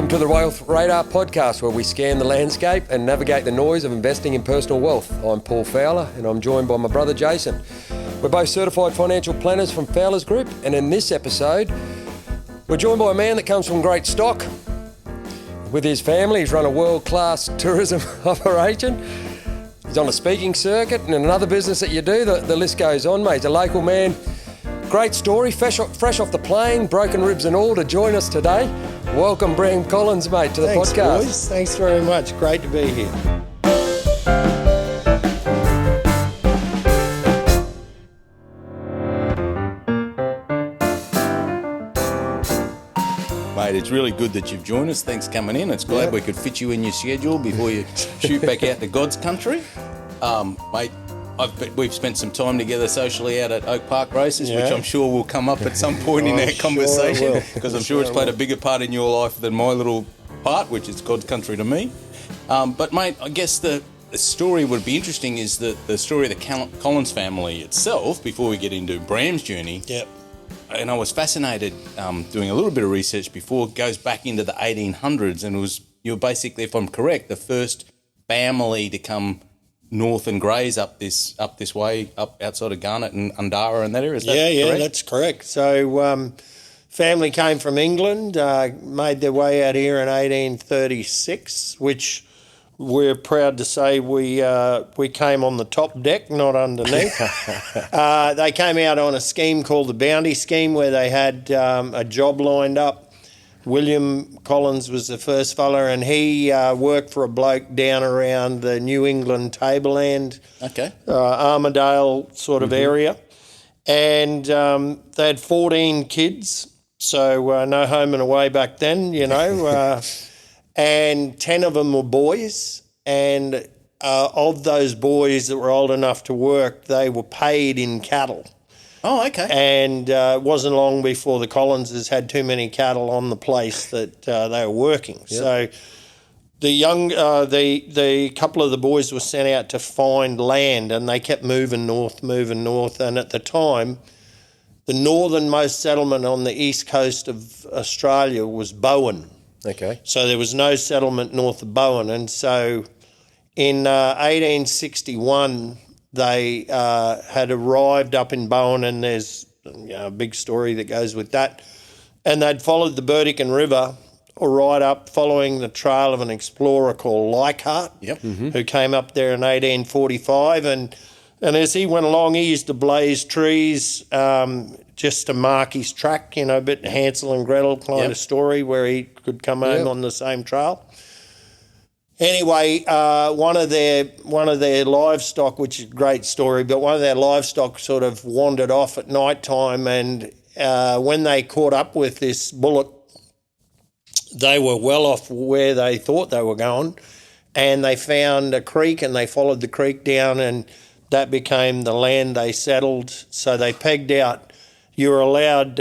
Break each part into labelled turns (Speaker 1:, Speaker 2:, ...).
Speaker 1: Welcome to the Wealth Radar podcast, where we scan the landscape and navigate the noise of investing in personal wealth. I'm Paul Fowler and I'm joined by my brother Jason. We're both certified financial planners from Fowler's Group, and in this episode we're joined by a man that comes from great stock. With his family, he's run a world-class tourism operation. He's on a speaking circuit and another business that you do. The list goes on, mate. He's a local man. Great story, fresh off the plane, broken ribs and all, to join us today. Welcome, Bram Collins, mate, to the podcast.
Speaker 2: Thanks, boys. Thanks very much. Great to be here.
Speaker 3: Mate, it's really good that you've joined us. Thanks for coming in. It's glad we could fit you in your schedule before you shoot back out to God's country. Mate, we've spent some time together socially out at Oak Park races, which I'm sure will come up at some point in our conversation, because I'm sure it's played a bigger part in your life than my little part, which is God's country to me. But, mate, I guess the story would be interesting is the story of the Collins family itself, before we get into Bram's journey.
Speaker 2: Yep.
Speaker 3: And I was fascinated doing a little bit of research before. It goes back into the 1800s, and you were basically, if I'm correct, the first family to come north and graze up this way, up outside of Garnet and Undara and that area. Is that correct?
Speaker 2: Yeah, that's correct. So family came from England, made their way out here in 1836, which we're proud to say we came on the top deck, not underneath. They came out on a scheme called the Bounty Scheme, where they had a job lined up. William Collins was the first fella, and he worked for a bloke down around the New England tableland, Armidale sort of area. And they had 14 kids, so no home and away back then, you know. And 10 of them were boys, and of those boys that were old enough to work, they were paid in cattle.
Speaker 3: Oh, okay.
Speaker 2: And it wasn't long before the Collinses had too many cattle on the place that they were working. Yep. So the couple of the boys were sent out to find land, and they kept moving north. And at the time, the northernmost settlement on the east coast of Australia was Bowen.
Speaker 1: Okay.
Speaker 2: So there was no settlement north of Bowen. And so in 1861, they had arrived up in Bowen, and there's a big story that goes with that. And they'd followed the Burdekin River right up, following the trail of an explorer called Leichhardt, who came up there in 1845. And as he went along, he used to blaze trees just to mark his track, you know, a bit Hansel and Gretel kind of story, where he could come home on the same trail. Anyway, one of their livestock, which is a great story, but one of their livestock sort of wandered off at night time, and when they caught up with this Bullock, they were well off where they thought they were going, and they found a creek, and they followed the creek down, and that became the land they settled. So they pegged out, you were allowed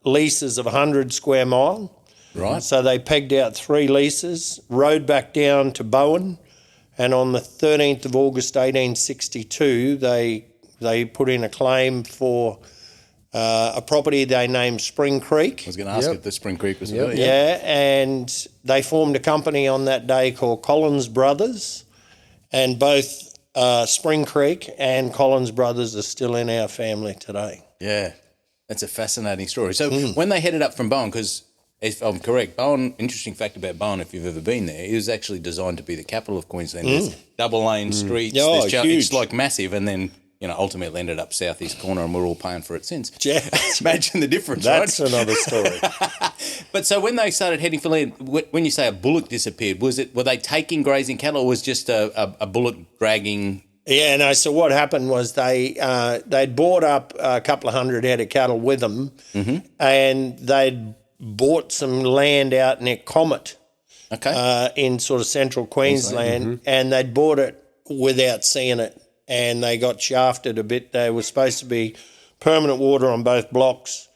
Speaker 2: leases of 100 square mile.
Speaker 3: Right.
Speaker 2: So they pegged out 3 leases, rode back down to Bowen, and on the 13th of August 1862, they put in a claim for a property they named Spring Creek.
Speaker 3: I was going to ask if the Spring Creek was there.
Speaker 2: Yeah, and they formed a company on that day called Collins Brothers, and both Spring Creek and Collins Brothers are still in our family today.
Speaker 3: Yeah, that's a fascinating story. So when they headed up from Bowen, because if I'm correct, Bowen, interesting fact about Bowen, if you've ever been there, it was actually designed to be the capital of Queensland. There's double-lane streets.
Speaker 2: Huge.
Speaker 3: It's like massive, and then, you know, ultimately ended up southeast corner, and we're all paying for it since.
Speaker 2: Yeah.
Speaker 3: Imagine the difference,
Speaker 2: That's
Speaker 3: right?
Speaker 2: another story.
Speaker 3: But so when they started heading for land, when you say a bullock disappeared, were they taking grazing cattle, or was just a bullock dragging?
Speaker 2: Yeah, no, so what happened was they'd bought up a couple of hundred head of cattle with them, and they'd bought some land out near Comet in sort of central Queensland, and they'd bought it without seeing it, and they got shafted a bit. There was supposed to be permanent water on both blocks,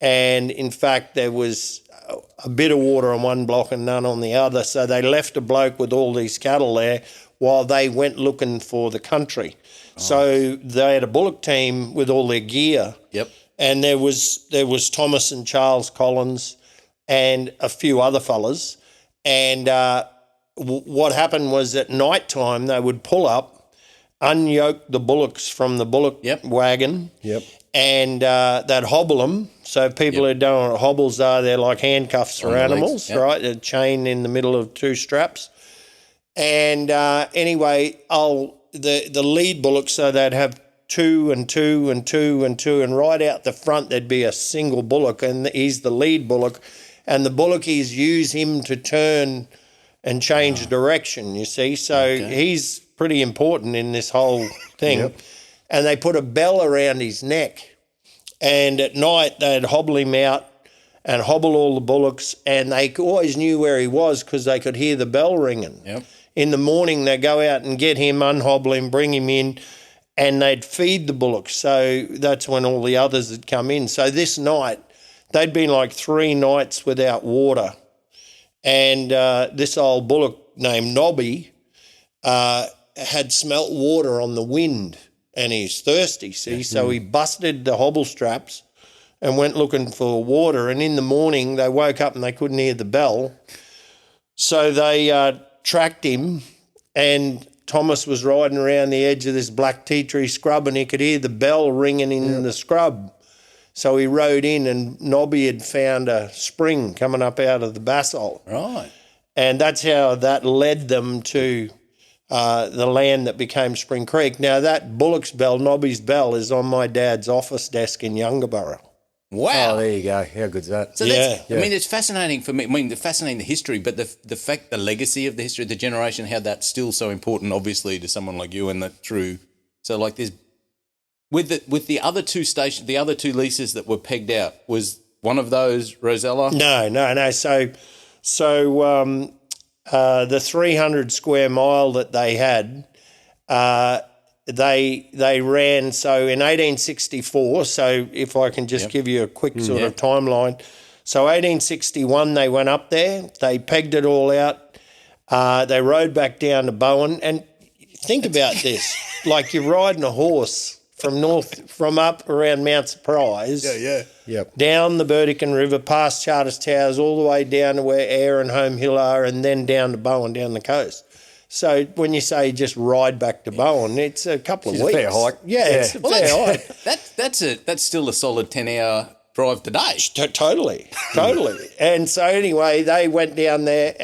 Speaker 2: and in fact there was a bit of water on one block and none on the other, so they left a bloke with all these cattle there while they went looking for the country. So they had a Bullock team with all their gear.
Speaker 3: Yep.
Speaker 2: And there was Thomas and Charles Collins and a few other fellas. And what happened was at night time they would pull up, unyoke the bullocks from the bullock wagon, and they'd hobble them. So people who don't know what hobbles are, they're like handcuffs for animals, right? A chain in the middle of two straps. And anyway, the lead bullocks, so they'd have two and two and two and two, and right out the front there'd be a single bullock, and he's the lead bullock, and the bullockys use him to turn and change direction, you see. So he's pretty important in this whole thing. And they put a bell around his neck, and at night they'd hobble him out and hobble all the bullocks, and they always knew where he was because they could hear the bell ringing. In the morning they'd go out and get him, unhobble him, bring him in, and they'd feed the bullocks. So that's when all the others had come in. So this night, they'd been like 3 nights without water. And this old bullock named Nobby had smelt water on the wind, and he's thirsty, see? So he busted the hobble straps and went looking for water. And in the morning, they woke up and they couldn't hear the bell. So they tracked him, and Thomas was riding around the edge of this black tea tree scrub, and he could hear the bell ringing in the scrub. So he rode in, and Nobby had found a spring coming up out of the basalt.
Speaker 3: Right.
Speaker 2: And that's how that led them to the land that became Spring Creek. Now, that Bullock's bell, Nobby's bell, is on my dad's office desk in Youngaborough.
Speaker 3: Wow.
Speaker 1: Oh, there you go. How good's that?
Speaker 3: So that's, I mean, it's fascinating for me. I mean, fascinating the history, but the fact, the legacy of the history, the generation, how that's still so important, obviously, to someone like you, and that through. So, like, there's with the other two stations, the other two leases that were pegged out, was one of those Rosella?
Speaker 2: No. So the 300 square mile that they had, They ran, so in 1864, so if I can just give you a quick sort of timeline. So 1861 they went up there, they pegged it all out, they rode back down to Bowen, and think about this, like you're riding a horse from up around Mount Surprise, down the Burdekin River, past Charters Towers, all the way down to where Ayr and Home Hill are, and then down to Bowen, down the coast. So when you say just ride back to Bowen, it's a couple of weeks.
Speaker 1: It's a fair hike.
Speaker 2: It's a fair hike.
Speaker 3: That's still a solid 10-hour drive today.
Speaker 2: Totally. And so anyway, they went down there.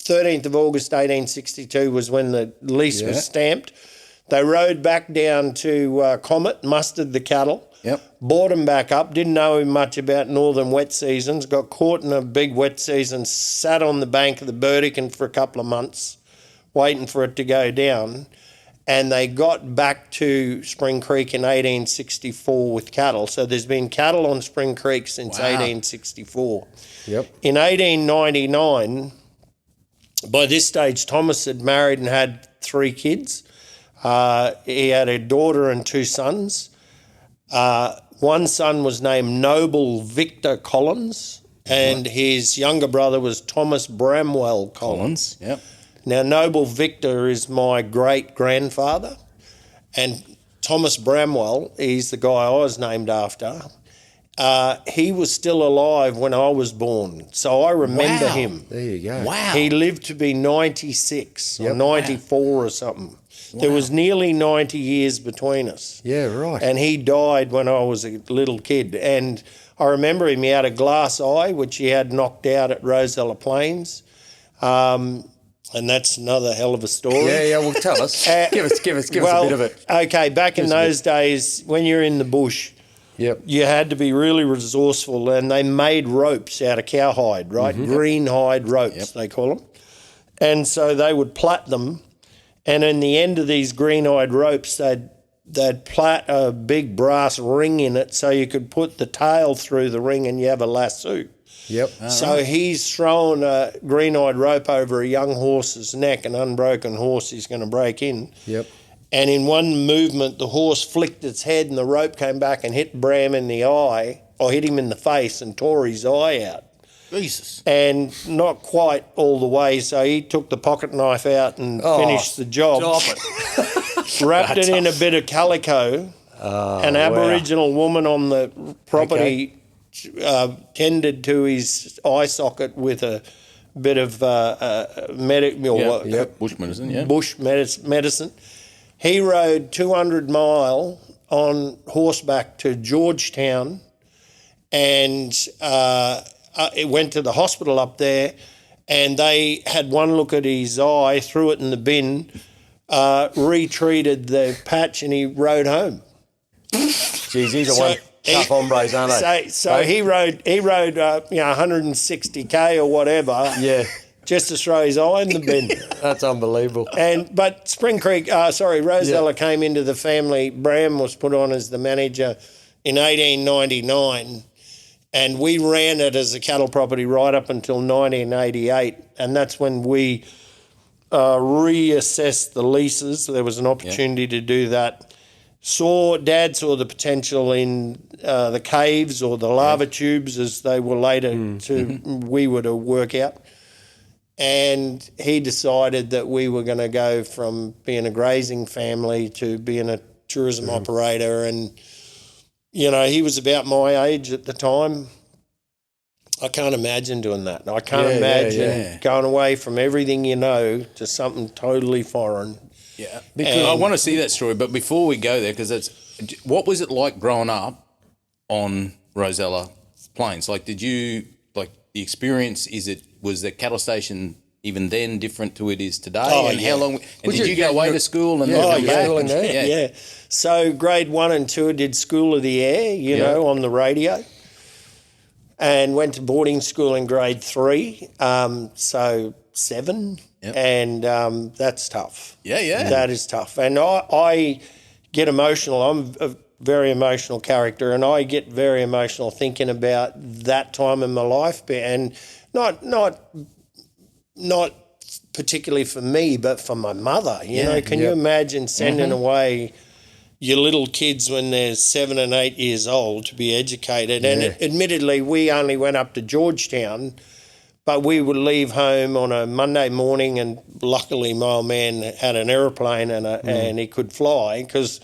Speaker 2: 13th of August 1862 was when the lease was stamped. They rode back down to Comet, mustered the cattle, bought them back up, didn't know much about northern wet seasons, got caught in a big wet season, sat on the bank of the Burdekin for a couple of months, waiting for it to go down, and they got back to Spring Creek in 1864 with cattle. So there's been cattle on Spring Creek since 1864. In 1899, by this stage, Thomas had married and had 3 kids. He had a daughter and 2 sons. One son was named Noble Victor Collins, and his younger brother was Thomas Bramwell Collins. Now, Noble Victor is my great-grandfather, and Thomas Bramwell, he's the guy I was named after. He was still alive when I was born, so I remember him.
Speaker 1: There you go.
Speaker 3: Wow.
Speaker 2: He lived to be 96 or 94 or something. There was nearly 90 years between us.
Speaker 1: Yeah, right.
Speaker 2: And he died when I was a little kid. And I remember him, he had a glass eye, which he had knocked out at Rosella Plains. And that's another hell of a story.
Speaker 1: Well, tell us. Give us a bit of it.
Speaker 2: Okay, back in those days, when you're in the bush, you had to be really resourceful, and they made ropes out of cowhide, right? Green hide ropes, they call them. And so they would plait them, and in the end of these green-eyed ropes, they'd plait a big brass ring in it so you could put the tail through the ring and you have a lasso. So he's thrown a green-eyed rope over a young horse's neck, an unbroken horse he's going to break in. And in one movement, the horse flicked its head and the rope came back and hit Bram in the eye, or hit him in the face and tore his eye out.
Speaker 3: Jesus.
Speaker 2: And not quite all the way, so he took the pocket knife out and finished the job. Wrapped it in a bit of calico. An Aboriginal woman on the property tended to his eye socket with a bit of
Speaker 3: Bush medicine, yeah.
Speaker 2: bush medicine. He rode 200 mile on horseback to Georgetown, and it went to the hospital up there, and they had one look at his eye, threw it in the bin, retreated the patch, and he rode home.
Speaker 1: Jeez, these are one tough hombres, aren't they?
Speaker 2: So he rode 160k or whatever.
Speaker 1: Yeah.
Speaker 2: Just to throw his eye in the bin.
Speaker 1: That's unbelievable.
Speaker 2: But Rosella came into the family. Bram was put on as the manager in 1899, and we ran it as a cattle property right up until 1988, and that's when we reassessed the leases. There was an opportunity to do that. Dad saw the potential in the caves, or the lava tubes, as they were later we were to work out. And he decided that we were going to go from being a grazing family to being a tourism operator. And, he was about my age at the time. I can't imagine doing that. I can't imagine going away from everything to something totally foreign.
Speaker 3: Yeah, because I want to see that story. But before we go there, what was it like growing up on Rosella Plains? Like, the experience, was the cattle station even then different to it is today? How long? And did you go away to school and
Speaker 1: school
Speaker 3: back?
Speaker 1: in there?
Speaker 2: Yeah. So grade 1 and 2 I did School of the Air, on the radio, and went to boarding school in grade 3. So 7, and that's tough.
Speaker 3: Yeah.
Speaker 2: That is tough, and I get emotional. I'm a very emotional character, and I get very emotional thinking about that time in my life, and not particularly for me, but for my mother. Can you imagine sending away your little kids when they're 7 and 8 years old to be educated? And admittedly, we only went up to Georgetown, but we would leave home on a Monday morning, and luckily my old man had an aeroplane and he could fly, because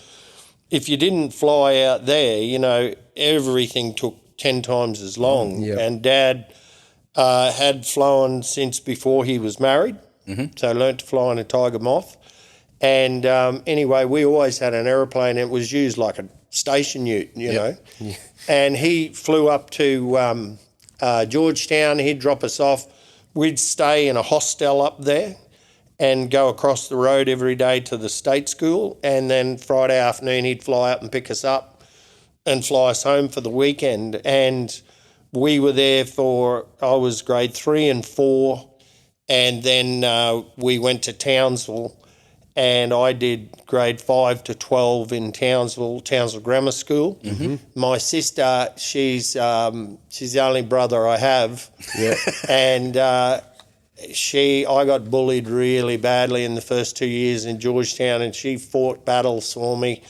Speaker 2: if you didn't fly out there, everything took 10 times as long. And Dad had flown since before he was married, so learnt to fly on a Tiger Moth. And anyway, we always had an aeroplane. It was used like a station ute, know. Yeah. And he flew up to Georgetown. He'd drop us off. We'd stay in a hostel up there and go across the road every day to the state school. And then Friday afternoon, he'd fly up and pick us up and fly us home for the weekend. And we were there I was grade 3 and 4, and then we went to Townsville, and I did grade 5 to 12 in Townsville Grammar School. My sister, she's the only brother I have, and I got bullied really badly in the first 2 years in Georgetown, and she fought battles for me,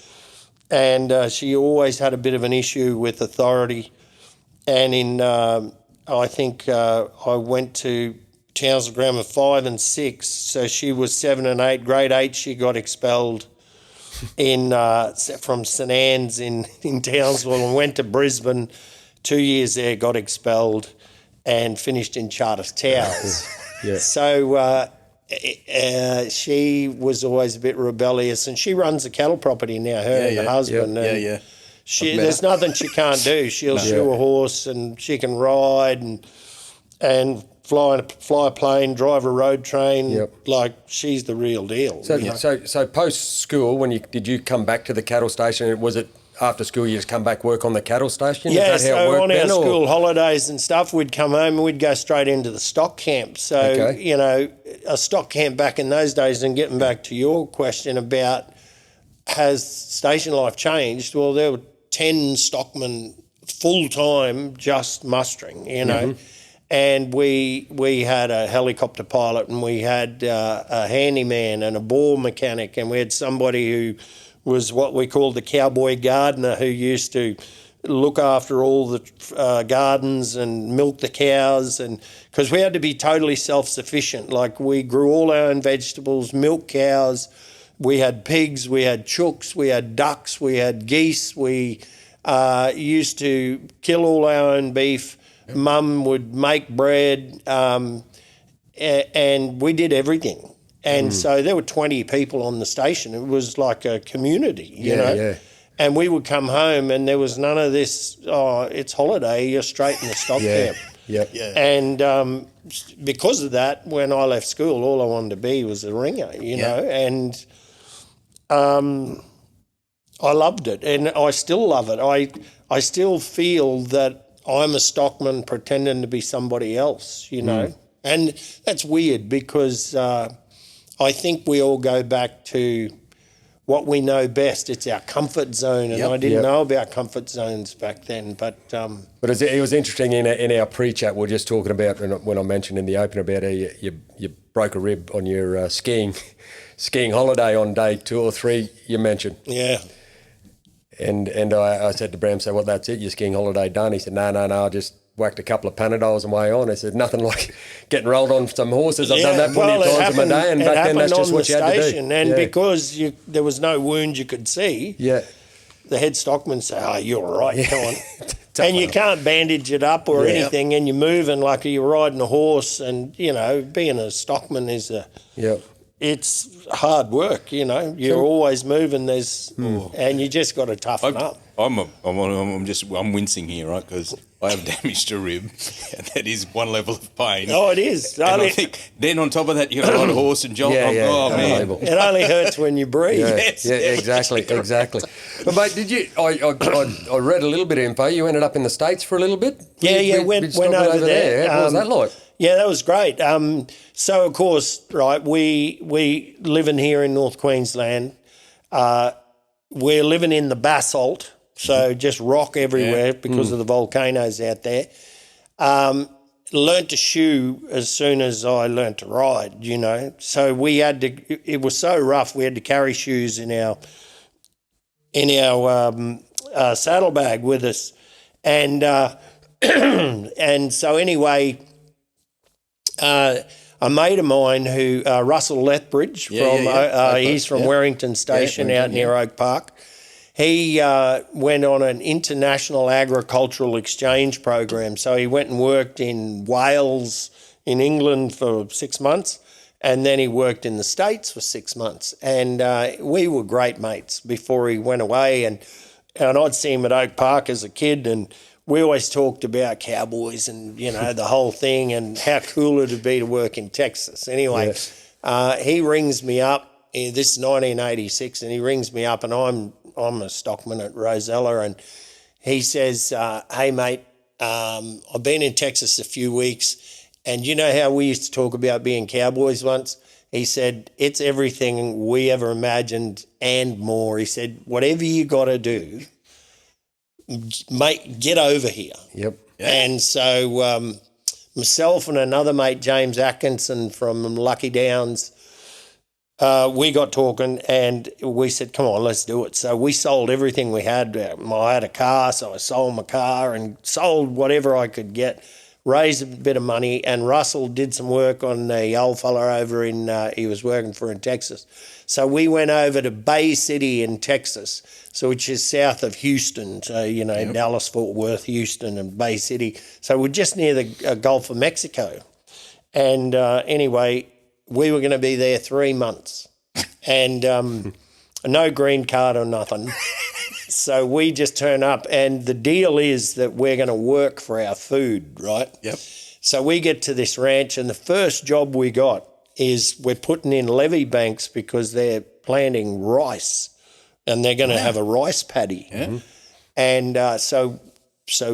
Speaker 2: and she always had a bit of an issue with authority. And I think I went to Townsville Grammar 5 and 6, so she was 7 and 8. Grade 8, she got expelled from St Anne's in Townsville, and went to Brisbane. 2 years there, got expelled, and finished in Charter Towers. So she was always a bit rebellious, and she runs a cattle property now, her and her husband. There's nothing she can't do. She'll shoe a horse, and she can ride and fly a plane, drive a road train. Like, she's the real deal.
Speaker 1: So post school, did you come back to the cattle station? Was it after school you just come back work on the cattle station?
Speaker 2: Yeah,
Speaker 1: Is that how it worked
Speaker 2: on our
Speaker 1: then,
Speaker 2: school holidays and stuff, we'd come home and we'd go straight into the stock camp. So, a stock camp back in those days, and getting back to your question about has station life changed? Well, there were 10 stockmen full-time just mustering, and we had a helicopter pilot, and we had a handyman and a bore mechanic, and we had somebody who was what we called the cowboy gardener, who used to look after all the gardens and milk the cows, and because we had to be totally self-sufficient. Like, we grew all our own vegetables, milk cows, we had pigs, we had chooks, we had ducks, we had geese, we used to kill all our own beef. Mum would make bread. and we did everything. And so there were 20 people on the station. It was like a community, you know.
Speaker 1: Yeah.
Speaker 2: And we would come home and there was none of this, it's holiday, you're straight in the stock camp.
Speaker 1: Yeah.
Speaker 2: And because of that, when I left school, all I wanted to be was a ringer, you know. And I loved it, and I still love it. I still feel that I'm a stockman pretending to be somebody else, you know. And that's weird because I think we all go back to what we know best. It's our comfort zone, and I didn't know about comfort zones back then. But
Speaker 1: it was interesting in our pre-chat. We were just talking about when I mentioned in the open about how you broke a rib on your skiing holiday on day 2 or 3. You mentioned, and I said to Bram, "So what? That's it? Your skiing holiday done?" He said, "No. I just whacked a couple of Panadols and way on." I said, "Nothing like getting rolled on some horses. I've done that plenty of times in my day." And back then, that's just what you had to do.
Speaker 2: And because there was no wound you could see, the head stockman said, "Oh, you're all right, come on." And you can't bandage it up or anything, and you're moving like you're riding a horse. And, you know, being a stockman is it's hard work, you know. You're always moving. And you just got to toughen up.
Speaker 3: I'm wincing here, right? Because I have damaged a rib, and that is one level of pain.
Speaker 2: Oh, it is.
Speaker 3: And I think then on top of that, you got to ride a horse and jolt. Oh man,
Speaker 2: it only hurts when you breathe.
Speaker 1: Exactly. But mate, did you? I read a little bit of info. You ended up in the States for a little bit.
Speaker 2: Went over there.
Speaker 1: What was that like?
Speaker 2: Yeah, that was great. So of course, right, we living here in North Queensland. We're living in the basalt, so just rock everywhere because of the volcanoes out there. Learned to shoe as soon as I learnt to ride, you know. So we had to. It was so rough. We had to carry shoes in our saddlebag with us, and and so anyway. A mate of mine who, Russell Lethbridge, he's from Warrington Station out near Oak Park. He went on an international agricultural exchange program. So he went and worked in Wales, in England for 6 months, and then he worked in the States for 6 months. And we were great mates before he went away. And I'd see him at Oak Park as a kid, and we always talked about cowboys and, you know, the whole thing and how cool it would be to work in Texas. Anyway, he rings me up. This is 1986, and he rings me up, and I'm a stockman at Rosella, and he says, "Hey, mate, I've been in Texas a few weeks, and you know how we used to talk about being cowboys once?" He said, "It's everything we ever imagined and more." He said, "Whatever you got to do, mate, get over here." And so myself and another mate, James Atkinson from Lucky Downs, we got talking and we said, "Come on, let's do it." So we sold everything we had. I had a car, so I sold my car and sold whatever I could get, raised a bit of money, and Russell did some work on the old fella over in, he was working for in Texas. So we went over to Bay City in Texas, so which is south of Houston, so, you know, Dallas, Fort Worth, Houston and Bay City. So we're just near the Gulf of Mexico. And anyway, we were going to be there 3 months and no green card or nothing. So we just turn up, and the deal is that we're going to work for our food, right? So we get to this ranch, and the first job we got is we're putting in levee banks because they're planting rice, and they're going to have a rice paddy. And so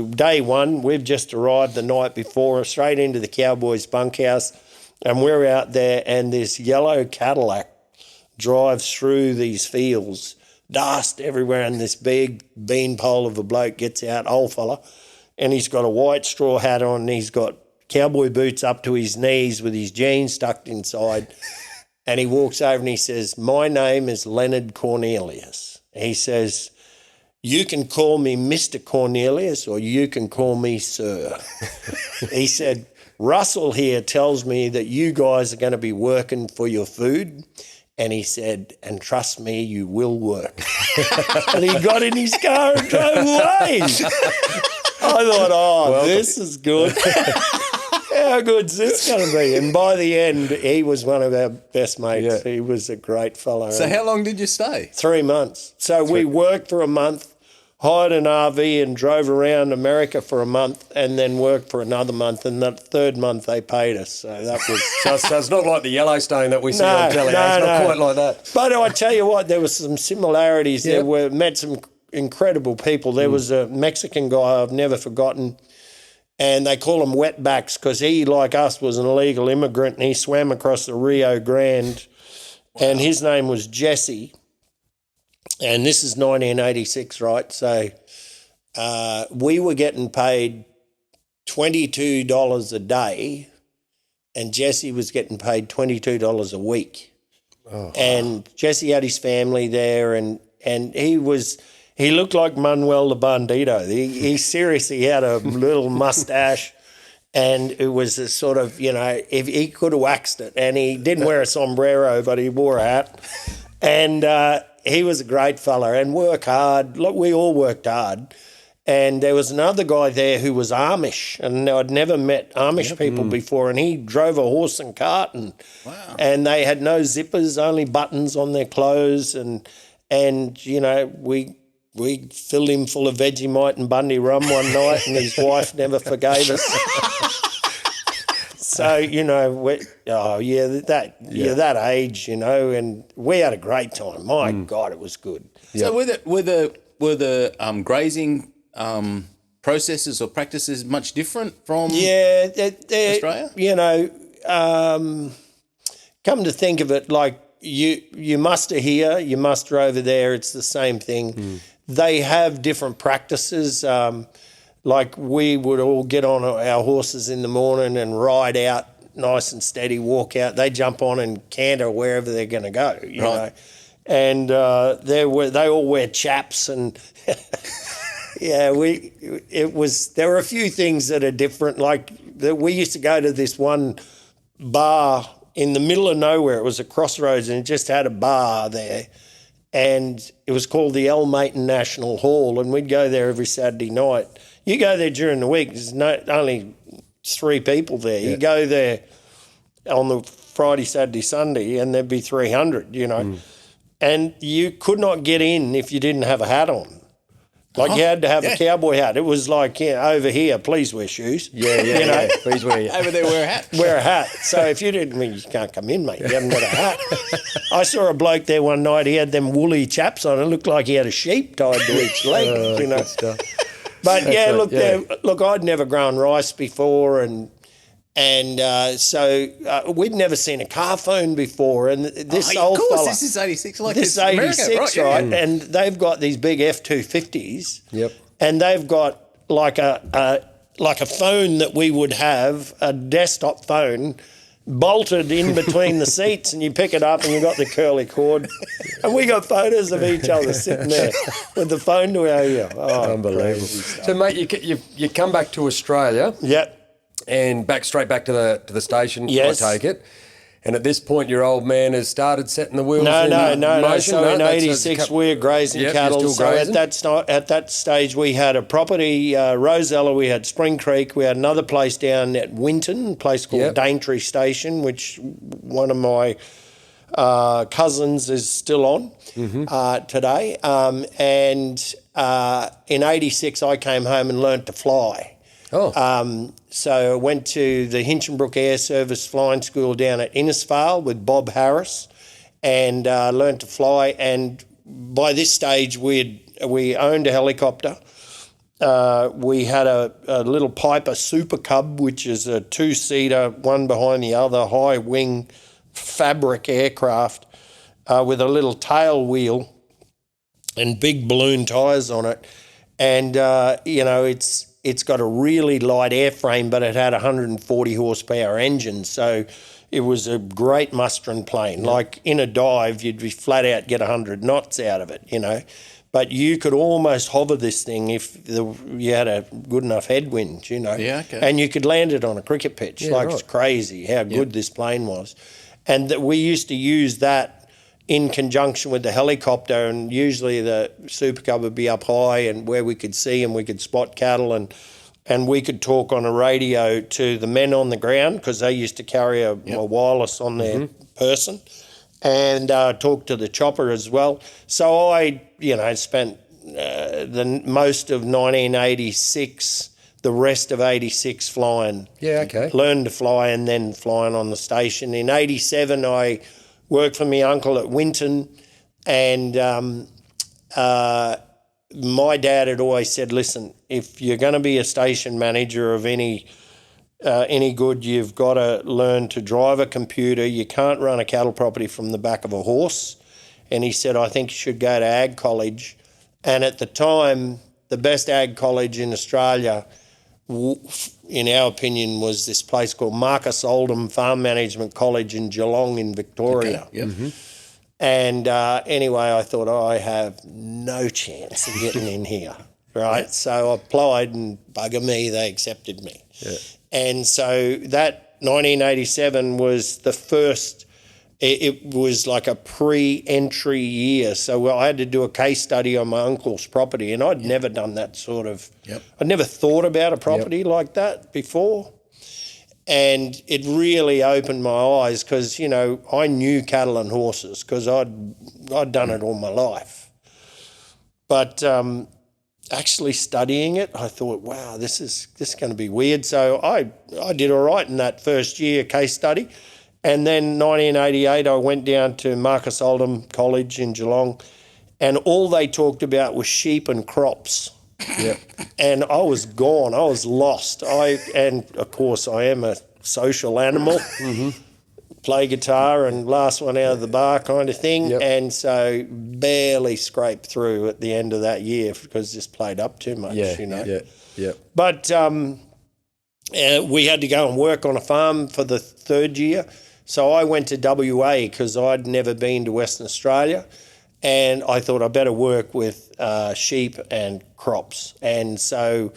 Speaker 2: day one, we've just arrived the night before, straight into the Cowboys bunkhouse, and we're out there, and this yellow Cadillac drives through these fields, dust everywhere, and this big beanpole of a bloke gets out, old fella, and he's got a white straw hat on, and he's got cowboy boots up to his knees with his jeans tucked inside. And he walks over and he says, "My name is Leonard Cornelius." He says, "You can call me Mr. Cornelius or you can call me Sir." He said, "Russell here tells me that you guys are going to be working for your food." And he said, "And trust me, you will work." And he got in his car and drove away. I thought, this is good. how good's this going to be? And by the end, he was one of our best mates.
Speaker 1: Yeah.
Speaker 2: He was a great fellow.
Speaker 3: So how long did you stay?
Speaker 2: 3 months. So we worked for a month, hired an RV and drove around America for a month, and then worked for another month. And the third month they paid us. So that was...
Speaker 1: So it's not like the Yellowstone that we see on telly. It's not quite like that.
Speaker 2: But I tell you what, there were some similarities.
Speaker 1: Yeah.
Speaker 2: Met some incredible people. There was a Mexican guy I've never forgotten, and they call him wetbacks because he, like us, was an illegal immigrant, and he swam across the Rio Grande, and his name was Jesse. And this is 1986, right? So we were getting paid $22 a day, and Jesse was getting paid $22 a week. Oh. And Jesse had his family there, and he looked like Manuel the Bandito. He seriously had a little mustache, and it was a sort of, if he could have waxed it. And he didn't wear a sombrero, but he wore a hat. And he was a great fella and worked hard. Look, we all worked hard. And there was another guy there who was Amish, and I'd never met Amish people before, and he drove a horse and cart, and they had no zippers, only buttons on their clothes, and we filled him full of Vegemite and Bundy rum one night, and his wife never forgave us. So, that age, and we had a great time. My God, it was good.
Speaker 3: So were the grazing processes or practices much different from Australia?
Speaker 2: Come to think of it, like you muster here, you muster over there, it's the same thing. They have different practices. Like we would all get on our horses in the morning and ride out nice and steady, walk out. They jump on and canter wherever they're going to go, you know. And they all wear chaps and there were a few things that are different. Like we used to go to this one bar in the middle of nowhere. It was a crossroads, and it just had a bar there. And it was called the El Maton National Hall, and we'd go there every Saturday night. You go there during the week, there's only 3 people there. Yeah. You go there on the Friday, Saturday, Sunday, and there'd be 300, And you could not get in if you didn't have a hat on. Like you had to have a cowboy hat. It was like, over here, please wear shoes.
Speaker 1: Yeah. Please wear
Speaker 3: Over there, wear a hat.
Speaker 2: Wear a hat. So if you didn't, you can't come in, mate. You haven't got a hat. I saw a bloke there one night. He had them woolly chaps on. It looked like he had a sheep tied to each leg,
Speaker 1: Good stuff.
Speaker 2: But look, I'd never grown rice before, and so we'd never seen a car phone before. And this old fella,
Speaker 3: this is 86,
Speaker 2: this is 86, America, right? And they've got these big F-250s.
Speaker 1: Yep.
Speaker 2: And they've got like a phone that we would have, a desktop phone, bolted in between the seats, and you pick it up and you got the curly cord. And we got photos of each other sitting there with the phone to our ear. Oh,
Speaker 1: unbelievable. So, mate, you come back to Australia.
Speaker 2: Yep.
Speaker 1: And straight back to the station,
Speaker 2: yes.
Speaker 1: I take it. And at this point, your old man has started setting the wheels
Speaker 2: No.
Speaker 1: motion.
Speaker 2: So in 86, we're grazing cattle. So grazing? At that stage, we had a property, Rosella, we had Spring Creek, we had another place down at Winton, a place called Daintree Station, which one of my cousins is still on today. And in 86, I came home and learnt to fly. So I went to the Hinchinbrook Air Service Flying School down at Innisfail with Bob Harris, and learned to fly. And by this stage, we owned a helicopter. We had a little Piper Super Cub, which is a 2-seater, one behind the other, high wing fabric aircraft with a little tail wheel and big balloon tyres on it. And it's got a really light airframe, but it had a 140 horsepower engine. So it was a great mustering plane. Like in a dive, you'd be flat out get 100 knots out of it, But you could almost hover this thing if you had a good enough headwind,
Speaker 3: Yeah, okay.
Speaker 2: And you could land it on a cricket pitch. It's crazy how good this plane was. And we used to use that in conjunction with the helicopter, and usually the Super Cub would be up high and where we could see and we could spot cattle, and and we could talk on a radio to the men on the ground because they used to carry a wireless on their person, and talk to the chopper as well. So I, spent the most of 1986, the rest of 86 flying.
Speaker 1: Yeah, okay.
Speaker 2: Learned to fly and then flying on the station. In 87, I worked for my uncle at Winton, and my dad had always said, listen, if you're going to be a station manager of any good, you've got to learn to drive a computer. You can't run a cattle property from the back of a horse. And he said, I think you should go to ag college. And at the time, the best ag college in Australia, in our opinion, was this place called Marcus Oldham Farm Management College in Geelong in Victoria.
Speaker 3: Okay. Yep.
Speaker 2: And anyway, I thought, I have no chance of getting in here, right? So I applied, and bugger me, they accepted me.
Speaker 1: Yeah.
Speaker 2: And so that 1987 was the first, it was like a pre-entry year. So I had to do a case study on my uncle's property, and I'd never done that sort of, I'd never thought about a property like that before. And it really opened my eyes because, I knew cattle and horses because I'd done it all my life. But actually studying it, I thought, wow, this is going to be weird. So I did all right in that first year case study. And then 1988, I went down to Marcus Oldham College in Geelong, and all they talked about was sheep and crops.
Speaker 1: Yeah.
Speaker 2: And I was gone. I was lost. And of course, I am a social animal. Play guitar and last one out of the bar kind of thing.
Speaker 1: Yep.
Speaker 2: And so barely scraped through at the end of that year because just played up too much,
Speaker 1: Yeah.
Speaker 2: But we had to go and work on a farm for the third year. So I went to WA because I'd never been to Western Australia. And I thought I better work with sheep and crops. And so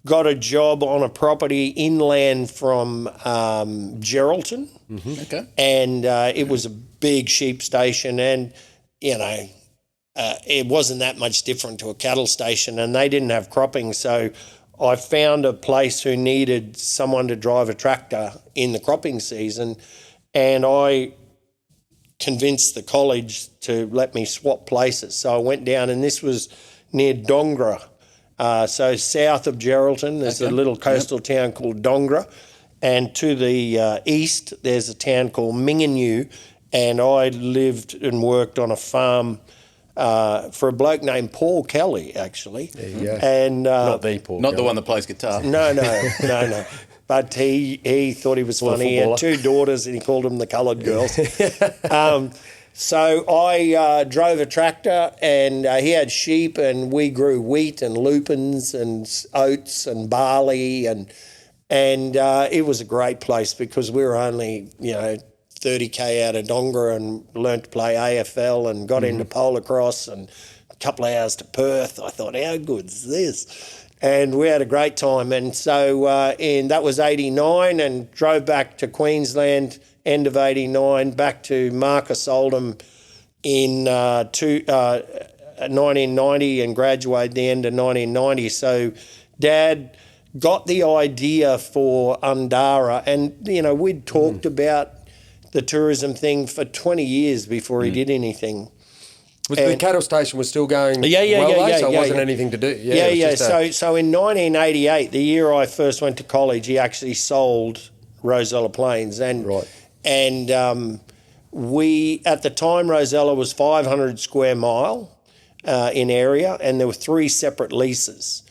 Speaker 2: got a job on a property inland from Geraldton.
Speaker 3: Okay.
Speaker 2: And it was a big sheep station, and, it wasn't that much different to a cattle station, and they didn't have cropping. So I found a place who needed someone to drive a tractor in the cropping season, and I convinced the college to let me swap places. So I went down, and this was near Dongra. So south of Geraldton, there's a little coastal town called Dongra, and to the east, there's a town called Mingenew, and I lived and worked on a farm for a bloke named Paul Kelly, actually.
Speaker 1: There you go.
Speaker 2: And
Speaker 1: Not the Paul.
Speaker 3: Not the one that plays guitar.
Speaker 2: No. But he thought he was funny. He had two daughters, and he called them the coloured girls. So I drove a tractor, and he had sheep, and we grew wheat and lupins and oats and barley, and it was a great place because we were only 30k out of Dongra, and learnt to play AFL and got into polocross, and a couple of hours to Perth. I thought, how good's this? And we had a great time. And so that was 89, and drove back to Queensland end of 89, back to Marcus Oldham in 1990, and graduated the end of 1990. So Dad got the idea for Undara, and, we'd talked about the tourism thing for 20 years before he did anything.
Speaker 1: The cattle station was still going so it wasn't anything to do.
Speaker 2: So in 1988, the year I first went to college, he actually sold Rosella Plains. And we, at the time, Rosella was 500 square mile in area, and there were 3 separate leases.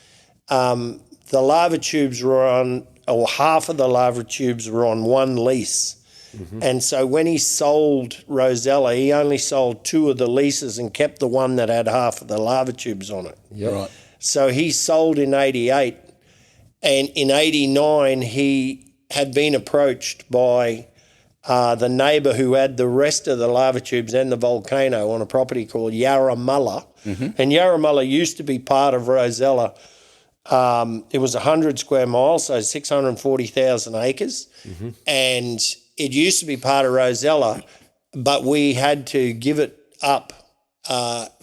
Speaker 2: The lava tubes were on, or half of the lava tubes were on one lease. And so when he sold Rosella, he only sold 2 of the leases and kept the one that had half of the lava tubes on it.
Speaker 1: Yep. Right.
Speaker 2: So he sold in 88, and in 89 he had been approached by the neighbour who had the rest of the lava tubes and the volcano on a property called Yarramulla. And Yarramulla used to be part of Rosella. It was 100 square miles, so 640,000 acres. And it used to be part of Rosella, but we had to give it up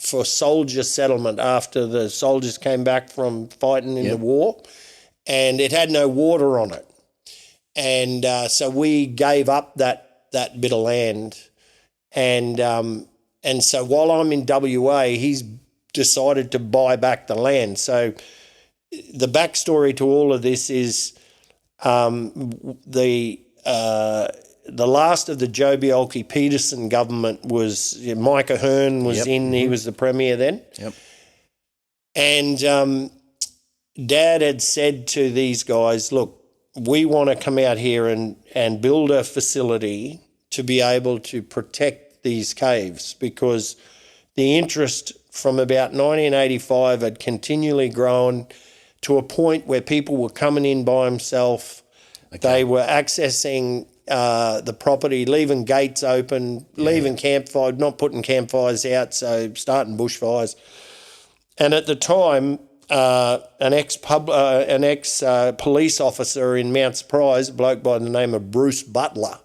Speaker 2: for soldier settlement after the soldiers came back from fighting in the war. and it had no water on it. And so we gave up that bit of land. And so while I'm in WA, he's decided to buy back the land. So the backstory to all of this is the last of the Joh Bjelke-Petersen government was Mike Ahern was in. He was the premier then.
Speaker 3: Yep.
Speaker 2: And Dad had said to these guys, look, we want to come out here and build a facility to be able to protect these caves, because the interest from about 1985 had continually grown to a point where people were coming in by themselves. Okay. They were accessing the property, leaving gates open, leaving campfire, not putting campfires out, so starting bushfires. And at the time, an ex-police officer in Mount Surprise, a bloke by the name of Bruce Butler,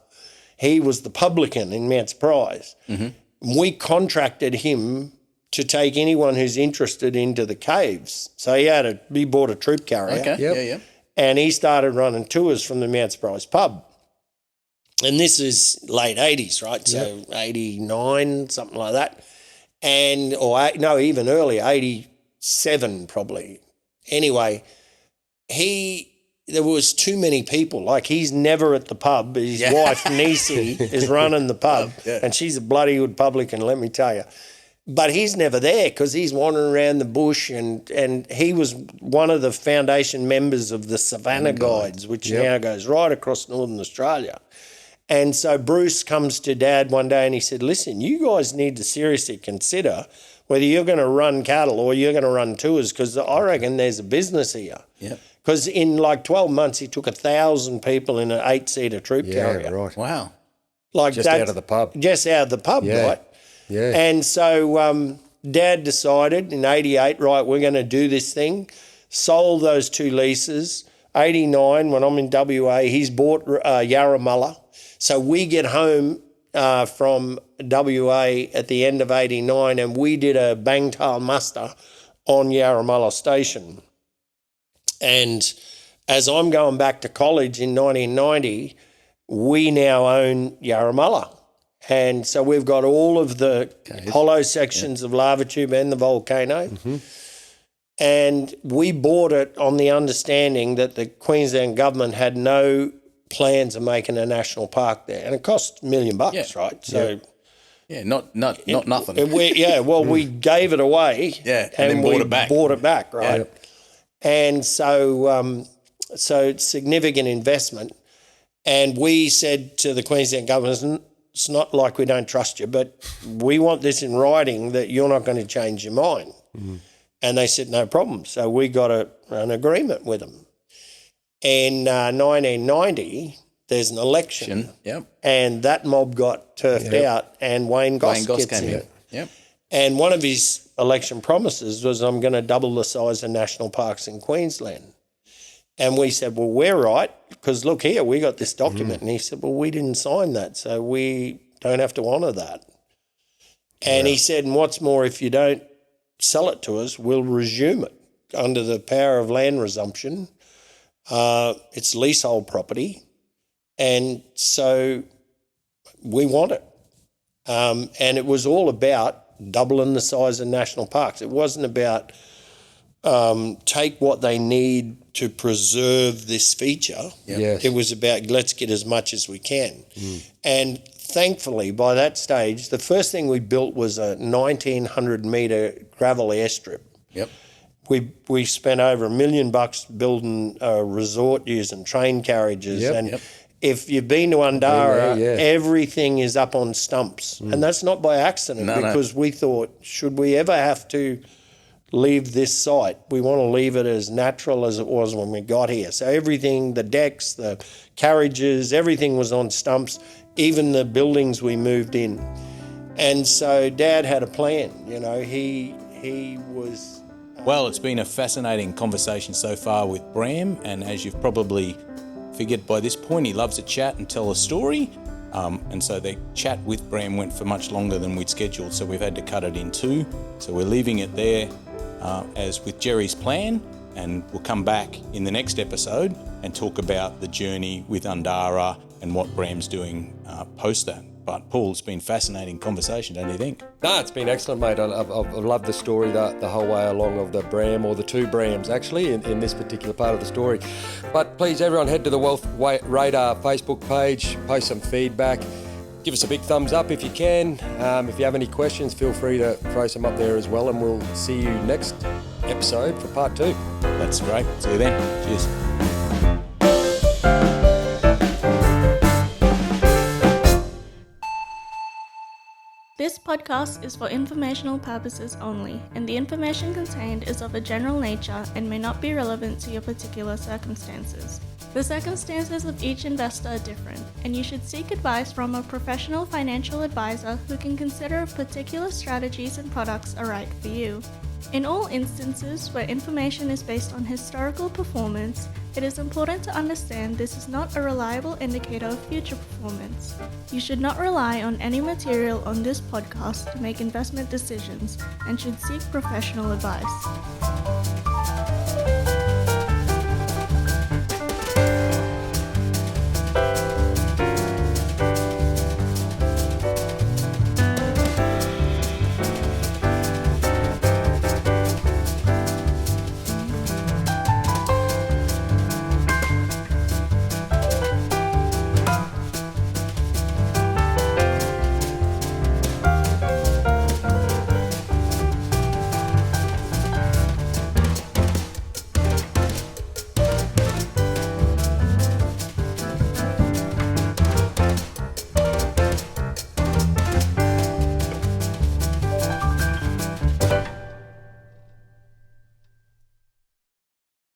Speaker 2: he was the publican in Mount Surprise. Mm-hmm. We contracted him to take anyone who's interested into the caves. So he bought a troop carrier.
Speaker 3: Okay,
Speaker 2: And he started running tours from the Mount Surprise pub. And this is late 80s, right? So 89, something like that. Even earlier, 87 probably. Anyway, there was too many people. Like, he's never at the pub. His wife, Nisi, is running the pub, and she's a bloody good publican, let me tell you. But he's never there because he's wandering around the bush, and he was one of the foundation members of the Savannah Guides, which now goes right across Northern Australia. And so Bruce comes to Dad one day and he said, listen, you guys need to seriously consider whether you're going to run cattle or you're going to run tours, because I reckon there's a business here.
Speaker 3: Yeah.
Speaker 2: Because in like 12 months, he took 1,000 people in an 8-seater troop carrier.
Speaker 1: Yeah, right.
Speaker 3: Wow.
Speaker 2: Like
Speaker 1: just out of the pub.
Speaker 2: Just out of the pub, right?
Speaker 1: Yeah.
Speaker 2: And so Dad decided in 88, right, we're going to do this thing, sold those 2 leases. 89, when I'm in WA, he's bought Yarramulla. So we get home from WA at the end of 89, and we did a bangtail muster on Yarramulla Station. And as I'm going back to college in 1990, we now own Yarramulla. And so we've got all of the hollow sections of Lava Tube and the volcano. Mm-hmm. And we bought it on the understanding that the Queensland government had no plans of making a national park there. And it cost $1 million, right? So
Speaker 3: not nothing.
Speaker 2: We gave it away.
Speaker 3: Yeah, and then
Speaker 2: bought it back, right? Yeah. And so it's significant investment. And we said to the Queensland government, it's not like we don't trust you, but we want this in writing that you're not going to change your mind. Mm-hmm. And they said, no problem. So we got an agreement with them. In 1990, there's an election.
Speaker 3: Yep.
Speaker 2: And that mob got turfed out, and Wayne Goss gets in.
Speaker 3: Yep.
Speaker 2: And one of his election promises was, I'm going to double the size of national parks in Queensland. And we said, well, we're right, because look here, we got this document. And he said, well, we didn't sign that, so we don't have to honour that. And he said, and what's more, if you don't sell it to us, we'll resume it under the power of land resumption. It's leasehold property. And so we want it. And it was all about doubling the size of national parks. It wasn't about take what they need to preserve this fetre.
Speaker 1: Yes.
Speaker 2: It was about let's get as much as we can. And thankfully, by that stage, the first thing we built was a 1,900-metre gravel airstrip.
Speaker 3: Yep.
Speaker 2: We spent over $1 million building a resort using train carriages. If you've been to Undara, everything is up on stumps. And that's not by accident, because we thought, should we ever have to leave this site, we want to leave it as natural as it was when we got here. So everything, the decks, the carriages, everything was on stumps, even the buildings we moved in. And so Dad had a plan, he was...
Speaker 3: Well, it's been a fascinating conversation so far with Bram, and as you've probably figured by this point, he loves to chat and tell a story. And so the chat with Bram went for much longer than we'd scheduled, so we've had to cut it in 2. So we're leaving it there as with Jerry's plan. and we'll come back in the next episode and talk about the journey with Undara and what Bram's doing post that. But Paul, it's been fascinating conversation, don't you think?
Speaker 1: No, it's been excellent, mate. I've loved the story the whole way along of the Bram, or the two Brams actually, in this particular part of the story. But please, everyone, head to the Wealth Radar Facebook page, post some feedback. Give us a big thumbs up if you can. If you have any questions, feel free to throw some up there as well, and we'll see you next episode for part 2.
Speaker 3: That's great. See you then. Cheers.
Speaker 4: This podcast is for informational purposes only, and the information contained is of a general nature and may not be relevant to your particular circumstances. The circumstances of each investor are different, and you should seek advice from a professional financial advisor who can consider if particular strategies and products are right for you. In all instances where information is based on historical performance, it is important to understand this is not a reliable indicator of future performance. You should not rely on any material on this podcast to make investment decisions and should seek professional advice.